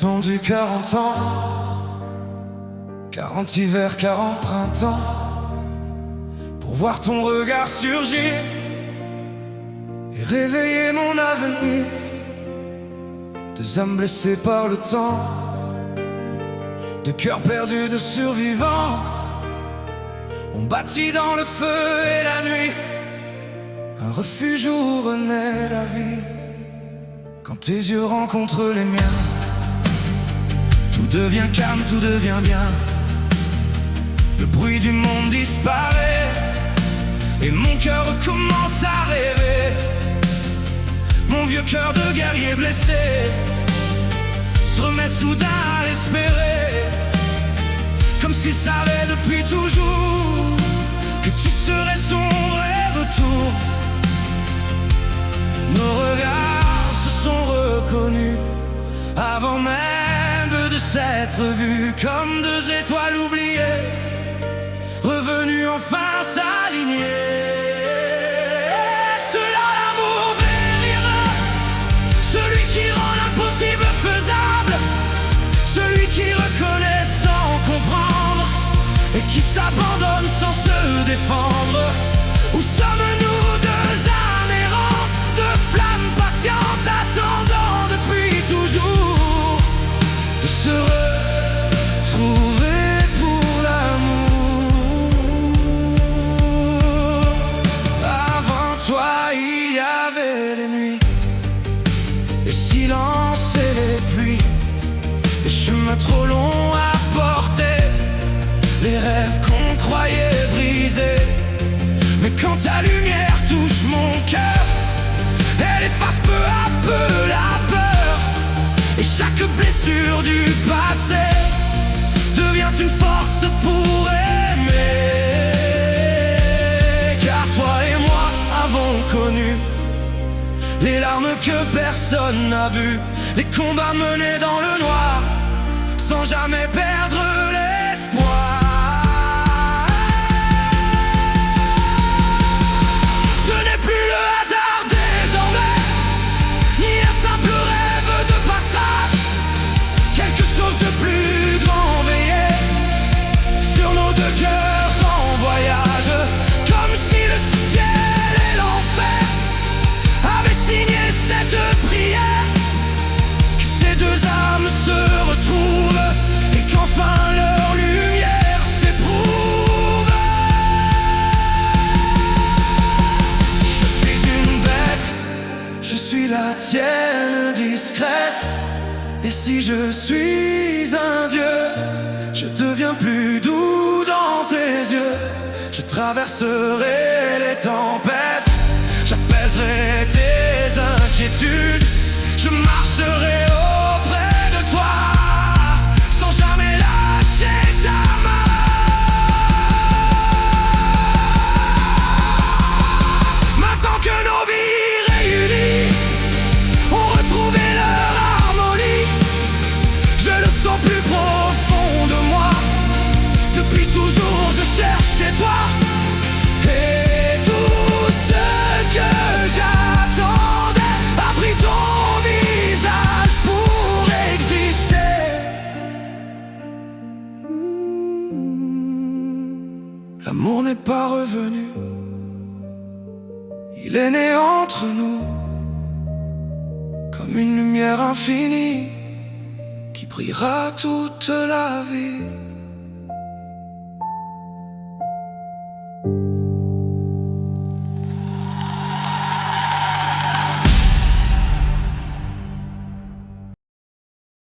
attendu 40 ans, 40 hivers, 40 printemps, pour voir ton regard surgir et réveiller mon avenir. Deux âmes blessées par le temps, deux cœurs perdus de survivants, on bâtit dans le feu et la nuit un refuge où renaît la vie. Quand tes yeux rencontrent les miens, tout devient calme, tout devient bien. Le bruit du monde disparaît et mon cœur recommence à rêver. Mon vieux cœur de guerrier blessé se remet soudain à l'espérer, comme s'il savait depuis toujours que tu serais son vrai retour. Nos regards se sont reconnus avant même de s'être vus, comme deux étoiles oubliées, revenues enfin s'aligner. C'est là l'amour véritable, celui qui rend l'impossible faisable, celui qui reconnaît sans comprendre et qui s'abandonne sans se défendre. Où sommes-nous, deux âmes errantes, deux flammes patientes, attendant depuis toujours de se retrouver pour l'amour. Avant toi il y avait les nuits, les silences et les pluies, les chemins trop longs à porter, les rêves qu'on croyait brisés. Mais quand ta lumière touche mon cœur, elle efface peu à peu la peur, et chaque blessure du passé devient une force pour aimer. Car toi et moi avons connu les larmes que personne n'a vues, les combats menés dans le noir sans jamais perdre l'espoir. La tienne discrète, et si je suis un dieu, je deviens plus doux dans tes yeux. Je traverserai les tempêtes, j'apaiserai tes inquiétudes, je marcherai auprès de toi sans jamais lâcher ta main. Maintenant que nos vies réunies ont retrouvé leur harmonie, je le sens plus profond de moi. Depuis toujours je cherche chez toi, et tout ce que j'attendais a pris ton visage pour exister. L'amour n'est pas revenu, il est né entre nous, comme une lumière infinie qui brillera toute la vie.